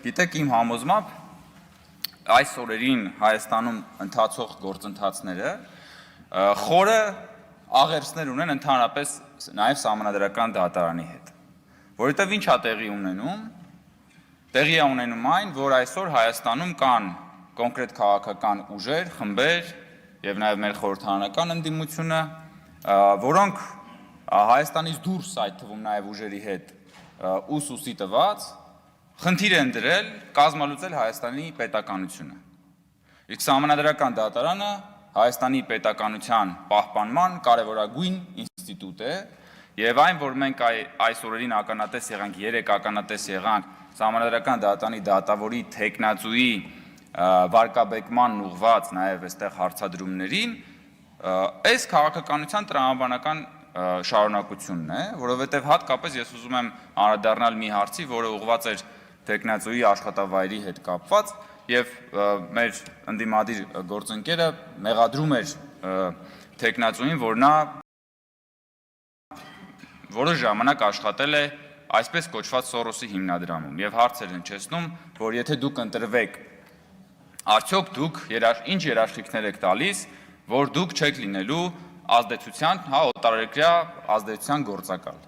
Գիտեք, իմ համոզմամբ այս օրերին Հայաստանում ընթացող գործընթացները խորը աղերսներ ունեն ընդհանրապես նաև Սահմանադրական դատարանի հետ, որովհետև ինչ է տեղի ունենում, տեղի է ունենում այն, որ այսօր Հայաստանում կան կոնկրետ քաղաքական ուժեր, խմբեր եւ նաև մեր խորհրդարանական ընդդիմությունը, որոնք Հայաստանից դուրս այդ թվում նաև ուժերի հետ ուսուսի տված խնդիր են դրել կազմալուծել Հայաստանի պետականությունը։ Իսկ Սահմանադրական դատարանը Հայաստանի պետականության պահպանման կարևորագույն ինստիտուտ է եւ այն, որ մենք այս օրերին ականատես եղանք, 3 ականատես եղանք Սահմանադրական դատարանի դատավորի թեկնածուի վարկաբեկման ուղված նաև այստեղ հարցադրումներին, այս քաղաքականության տրամաբանական շարունակությունն է, որովհետև հատկապես ես ուզում եմ անդրադառնալ մի հարցի, որը ուղղված էր թեկնածուի աշխատավայրի հետ կապված եւ մեր ընդդիմադիր գործընկերը մեղադրում էր թեկնածուին, որ նա որոշ ժամանակ աշխատել է այսպես կոչված Սորոսի հիմնադրամում եւ հարց էր հնչեցնում, որ եթե դուք ընտրվեք, արդյոք դուք ինչ երաշխիքներ եք տալիս, որ դուք չեք լինելու ազդեցության, օտարերկրյա ազդեցության գործակալ։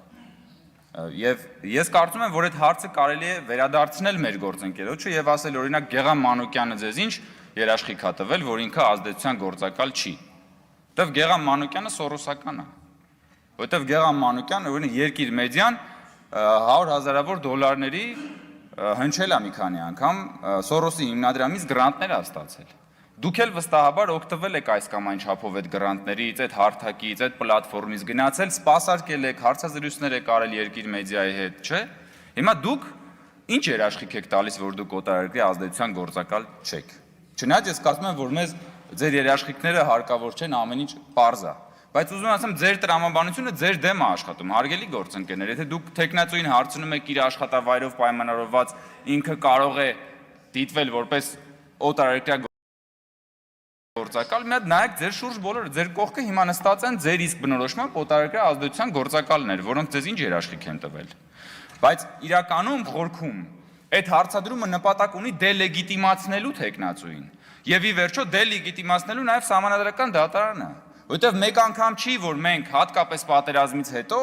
Եվ ես կարծում եմ, որ այդ հարցը կարելի է վերադարձնել մեր գործընկերոջը եւ ասել օրինակ Գեղամ Մանուկյանը ձեզ ինչ երաշխիք է տվել, որ ինքը ազդեցության գործակալ չի։ Որտեւ Գեղամ Մանուկյանը սորոսական է։ Որտեւ Գեղամ Մանուկյանը օրինակ Երկիր մեդիան 100,000-ավոր դոլարների հնչել է մի քանի անգամ Սորոսի հիմնադրամից գրանտներ է ստացել։ Դուք էլ վստահաբար օգտվել եք այս կամ այն չափով այդ գրանտներից, այդ հարթակից, այդ պլատֆորմից գնացել, սպասարկել եք, հարցազրույցներ եք արել Երկիր մեդիայի հետ, չէ՞։ Հիմա դուք ինչ երաշխիք եք տալիս, որ դուք օտարերկրյա ազդեցության գործակալ չեք։ Չնայած ես կարծում եմ, որ մեզ ձեր երաշխիքները հարկավոր չեն, ամեն ինչ պարզ է։ Բայց ուզում եմ ասեմ, ձեր տրամաբանությունը ձեր դեմ է աշխատում, հարգելի գործընկերներ, եթե դուք թեկնածուին հարցնում եք իր աշխատավայրով պայմանավորված, ինքը կարող է դիտվել որպես օտարերկրյա գործակալ, մի հատ նայեք ձեր շուրջ բոլորը, ձեր կողքը հիմա նստած են ձեր իսկ բնորոշմամբ օտարերկրյա ազդեցության գործակալներ, որոնք ձեզ ինչ երաշխիք են տվել։ Բայց իրականում խորքում այդ հարցադրումը նպատակ ունի դելեգիտիմացնելու թեկնածուին եւ ի վերջո դելեգիտիմացնելու նաեւ Սահմանադրական դատարանը, որովհետեւ մեկ անգամ չի, որ մենք հատկապես պատերազմից հետո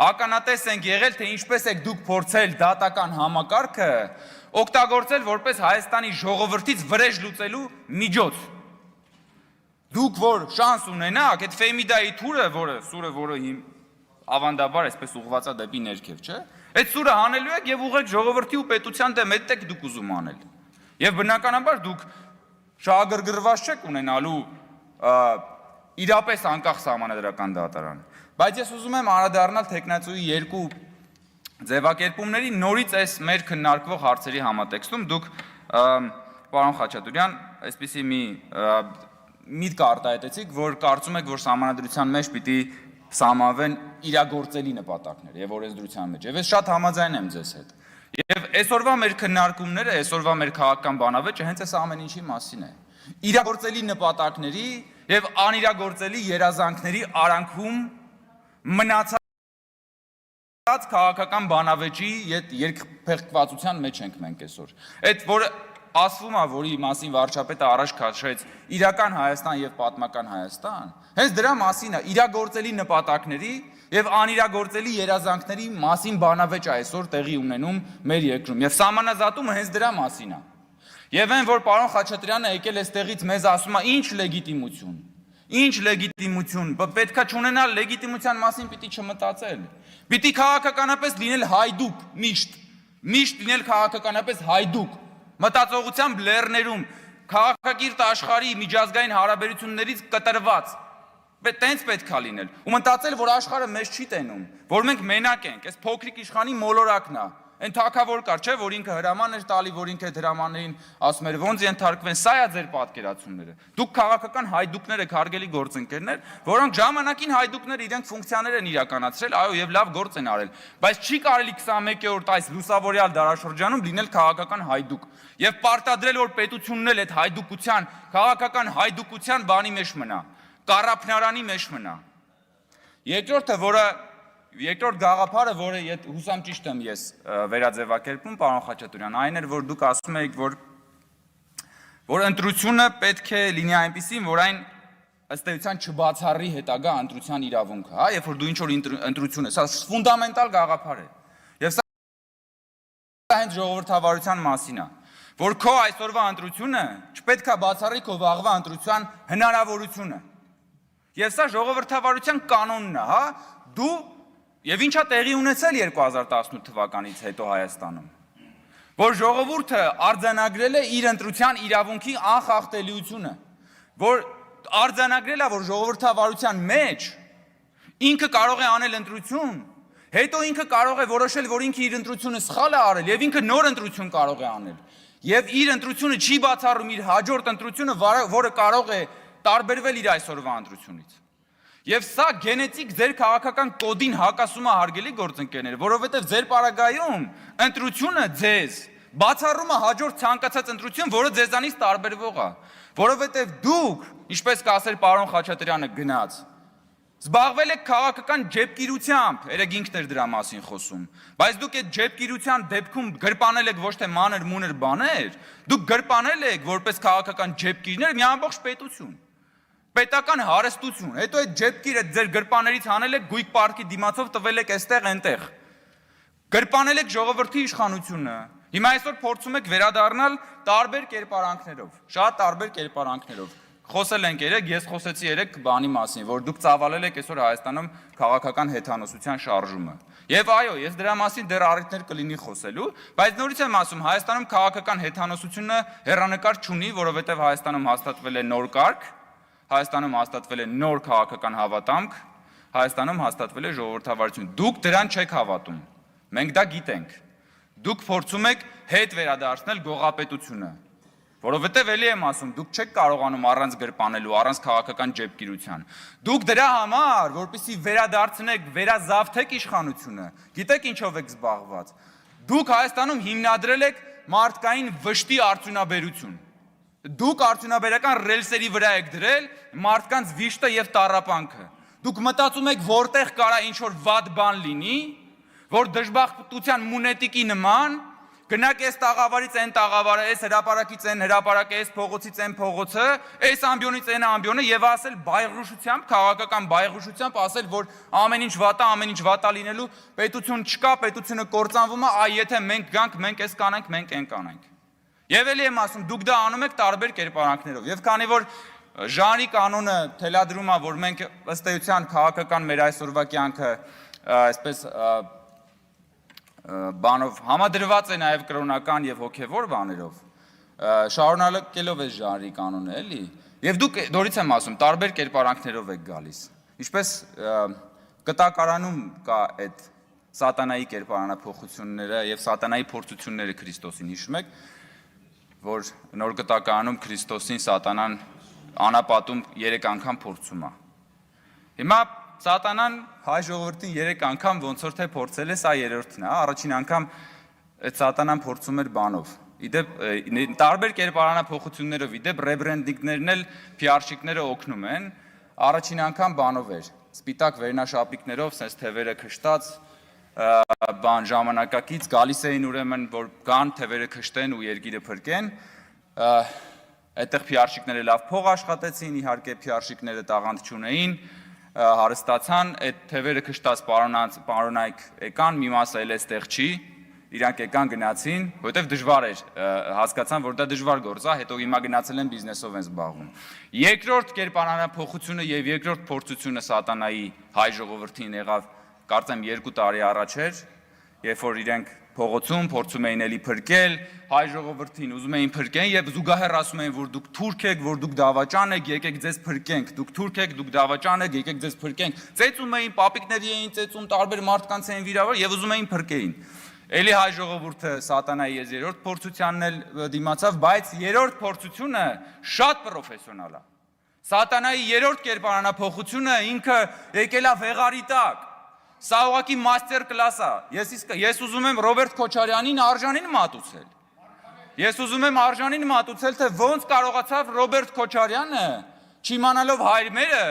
ականատես ենք եղել, թե ինչպես եք դուք փորձել դատական համակարգը օգտագործել որպես Հայաստանի ժողովրդից վրեժ լուծելու միջոց։ Դուք որ շանս ունենաք, այդ Ֆեմիդայի թուրը, որը ավանդաբար այսպես ուղղված է դեպի ներքև, չէ՞։ Այդ սուրը հանելու եք եւ ուղղեք ժողովրդի ու պետության դեմ, այդ եք դուք ուզում անել։ Եվ բնականաբար դուք շահագրգռված չեք ունենալու իրապես անկախ Սահմանադրական դատարան։ Բայց ես ուզում եմ անդրադառնալ թեկնածուի երկու ձևակերպումների նորից այս մեր քննարկվող հարցերի համատեքստում դուք պարոն Խաչատուրյան, այսպիսի մի միտք արտահայտեցիք, որ կարծում եք, որ Սահմանադրության մեջ պիտի սահմանվեն իրագործելի նպատակներ եւ օրենսդրության մեջ։ Եվ ես շատ համաձայն եմ ձեզ հետ։ Եվ այսօրվա մեր քննարկումները, այսօրվա մեր քաղաքական բանավեճը հենց այս ամեն ինչի մասին է։ Իրագործելի նպատակների եւ անիրագործելի երազանքների արանքում մնացած քաղաքական բանավեճի երկփեղկվածության մեջ ենք մենք այսօր։ Այդ որը ասվում է, որի մասին վարչապետը առաջ քաշեց իրական Հայաստան եւ պատմական Հայաստան, հենց դրա մասին է, իրագործելի նպատակների եւ անիրագործելի երազանքների մասին բանավեճ այսօր տեղի ունենում մեր երկրում եւ սահմանազատումը հենց դրա մասին է։ Եվ այն, որ պարոն Խաչատրյանը եկել է այստեղից մեզ ասում է, ինչ լեգիտիմություն, պետքա չունենալ լեգիտիմության մասին պիտի չմտածել։ Պիտի քաղաքականապես լինել հայդուկ, միշտ լինել քաղաքականապես հայդուկ, մտածողությամբ լեռներում, քաղաքակիրթ աշխարհի միջազգային հարաբերություններից կտրված։ Տենց պետք է լինել։ Ու մտածել, որ աշխարհը մեզ չի տենում, որ մենք մենակ ենք, այս փոքրիկ իշխանի մոլորակն է։ Այն թակավոր կար, չէ, որ ինքը հրաման էր տալի, որ ինքը այդ հրամաններին ասում էր ոնց ենթարկվեն, սա է ձեր պատկերացումները։ Դուք քաղաքական հայդուկներ եք, հարգելի գործընկերներ, որոնք ժամանակին հայդուկներ իրենք ֆունկցիաներ են իրականացրել, այո, եւ լավ գործ են արել, բայց չի կարելի 21-րդ այս լուսավորյալ դարաշրջանում լինել քաղաքական հայդուկ եւ պարտադրել, որ պետությունն էլ այդ հայդուկության, քաղաքական հայդուկության բանի մեջ մնա, կառափնարանի մեջ մնա։ Երկրորդը, որը երկրորդ գաղափարը, որը հուսամ ճիշտ եմ ես վերաձևակերպում, պարոն Խաչատուրյան, այն էր, որ դուք ասում եք, որ ընտրությունը պետք է լինի այնպիսին, որ այն ըստ էության չբացառի հետագա ընտրության իրավունքը, հա, երբ որ դու ինչ-որ ընտրություն ես, սա ֆունդամենտալ գաղափար է։ Եվ սա հենց ժողովրդավարության մասին է, որ քո այսօրվա ընտրությունը չպետք է բացառի քո վաղվա ընտրության հնարավորությունը։ Եվ սա ժողովրդավարության կանոնն է, հա, դու եւ ինչա տեղի ունեցել 2018 թվականից հետո Հայաստանում, որ ժողովուրդը արձանագրել է իր ընտրության իրավունքի անխախտելիությունը, որ արձանագրել է, որ ժողովրդավարության մեջ ինքը կարող է անել ընտրություն, հետո ինքը կարող է որոշել, որ ինքը իր ընտրությունը սխալ է արել եւ ինքը նոր ընտրություն կարող է անել։ Եվ իր ընտրությունը չի բացառում իր հաջորդ ընտրությունը, որը կարող է տարբերվել իր այսօրվա ընտրությունից։ Եվ սա գենետիկ ձեր քաղաքական կոդին հակասում է, հարգելի գործընկերներ, որովհետև ձեր պարագայում ընտրությունը ձեզ բացառում է հաջորդ ցանկացած ընտրություն, որը ձեզանից տարբերվող է, որովհետև դուք, ինչպես կասեր պարոն Խաչատրյանը գնաց, զբաղվել եք քաղաքական ջեպկիրությամբ, երեք ինքն էր դրա մասին խոսում, բայց դուք այդ ջեպկիրության դեպքում գրպանել եք ոչ թե մանր մունր բաներ, դուք գրպանել եք որպես քաղաքական ջեպկիրներ մի ամբողջ պետություն, պետական հարստություն, հետո այդ ջեպկիրը ձեր գրպաներից հանել եք գույք պարկի դիմացով տվել եք այստեղ այնտեղ, գրպանել եք ժողովրդի իշխանությունը, հիմա այսօր փորձում եք վերադառնալ տարբեր կերպարանքներով, շատ տարբեր կերպարանքներով։ Խոսել ենք երեք, ես խոսեցի երեք բանի մասին, որ դուք ծավալել եք այսօր Հայաստանում քաղաքական հեթանոսության շարժումը։ Եվ այո, ես դրա մասին դեռ առիթներ կլինի խոսելու, բայց նորից եմ ասում, Հայաստանում քաղաքական հեթանոսությունը հեռանկար չունի, որովհետև Հայաստանում հաստատվել է նոր կարգ, Հայաստանում հաստատվել է նոր քաղաքական հավատամք, Հայաստանում հաստատվել է ժողովրդավարություն։ Դուք դրան չեք հավատում։ Մենք դա գիտենք։ Դուք փորձում եք հետ վերադարձնել գողապետությունը։ Որովհետև էլի եմ ասում, դուք չեք կարողանում առանց գրպանելու, առանց քաղաքական ջեպկիրության։ Դուք դրա համար, որպեսզի վերադարձնեք, վերազավթեք իշխանությունը, գիտեք ինչով եք զբաղված։ Դուք Հայաստանում հիմնադրել եք մարդկային վշտի արդյունաբերություն։ Դուք արդյունաբերական ռելսերի վրա եք դրել մարդկանց վիշտը եւ տառապանքը։ Դուք մտածում եք, որտեղ կարա ինչ-որ վատ բան լինի, որ դժբախտության մունետիկի նման գնաք այս տաղավարից այն տաղավարը, այս հրապարակից այն հրապարակը, այս փողոցից այն փողոցը, այս ամբիոնից այն ամբիոնը եւ ասել բայղրուշությամբ, քաղաքական բայղրուշությամբ ասել, որ ամեն ինչ վատա լինելու, պետություն չկա, պետությունը կործանվում է, այ եթե մենք գանք, մենք այս կանենք, մենք այն կանենք։ Եվ էլի եմ ասում, դուք դա անում եք տարբեր կերպարանքներով։ Եվ քանի որ ժանրի կանոնը թելադրում է, որ մենք ըստ էության քաղաքական մեր այսօրվա կյանքը այսպես բանով համադրված է նաև կրոնական եւ հոգեվոր բաներով, շարունակելով այս ժանրի կանոնը, էլի։ Եվ դուք նորից եմ ասում, տարբեր կերպարանքներով եք գալիս։ Ինչպես կտակարանում կա այդ սատանայի կերպարանափոխությունները եւ սատանայի փորձությունները Քրիստոսին, հիշում եք, որ նոր կտակարանում Քրիստոսին սատանան անապատում 3 անգամ փորձում է։ Հիմա սատանան հայ ժողովրդին 3 անգամ ոնց որ թե փորձել է, սա երրորդն է, առաջին անգամ այդ սատանան փորձում էր բանով։ Իդեպ տարբեր կերպարանափոխություններով, իդեպ ռեբրենդինգներն էլ PR-շիկները օգնում են։ Առաջին անգամ բանով էր, սպիտակ վերնաշապիկներով, sense թևերը քշտած, բան ժամանակակից գալիս էին ուրեմն, որ կան թևերը քշտեն ու երկիրը փրկեն։ Այդտեղ PR-շիկները լավ փող աշխատեցին, իհարկե PR-շիկները տաղանդ չունեին, հարստացան, այդ թևերը քշտած պարոնայք եկան, մի մասը էլ էստեղ չի, իրանք եկան գնացին, որովհետև դժվար էր, հասկացան, որ դա դժվար գործ է, հետո հիմա գնացել են բիզնեսով են զբաղվում։ Երկրորդ կերպարանափոխությունը եւ երկրորդ փորձությունը սատանայի հայ ժողովրդին եղավ, կարծեմ 2 տարի առաջ էր, երբ որ իրենք փողոցում փորձում էին էլի փրկել հայ ժողովրդին, ուզում էին փրկեն եւ զուգահեռ ասում էին, որ դուք թուրք եք, որ դուք դավաճան եք, եկեք ձեզ փրկենք, դուք թուրք եք, դուք դավաճան եք, եկեք ձեզ փրկենք։ Ծեծում էին, պապիկների էին ծեծում, տարբեր մարդկանց էին վիրավորում եւ ուզում էին փրկեին։ Էլի հայ ժողովուրդը սատանայի ես երրորդ փորձությանն էլ դիմացավ, բայց երրորդ փորձությունը շատ պրոֆեսիոնալ է։ Սատանայի երրորդ կերպարանափոխությունը ինքը եկել է վեղարի տակ։ Սա ուղղակի մաստեր կլաս է։ Ես ուզում եմ Ռոբերտ Քոչարյանին արժանին մատուցել։ Ես ուզում եմ արժանին մատուցել, թե ոնց կարողացավ Ռոբերտ Քոչարյանը, չիմանալով հայրմերը,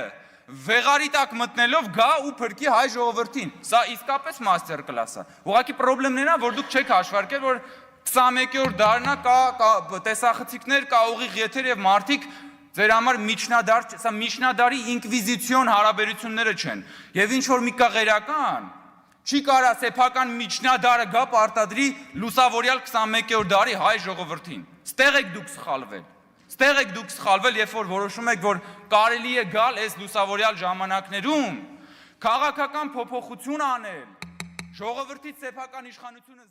վեղարի տակ մտնելով գա ու փրկի հայ ժողովրդին։ Սա իսկապես մաստեր կլաս է։ Ուղղակի խնդիրն է, որ դուք չեք հաշվարկել, որ 21-րդ դարն է, կա տեսախցիկներ, կա ուղիղ եթեր եւ մարդիկ ձեր համար միջնադար, սա միջնադարի ինկվիզիցիոն հարաբերությունները չեն։ Եվ ինչ որ մի կաղերական չի կարա սեփական միջնադարը գա պարտադրի լուսավորյալ 21-րդ դարի հայ ժողովրդին։ Ստեղ եք դուք սխալվել։ Ստեղ եք դուք սխալվել, երբ որ որոշում եք, որ կարելի է գալ այս լուսավորյալ ժամանակներում քաղաքական փոփոխություն անել, ժողովրդի սեփական իշխանությունը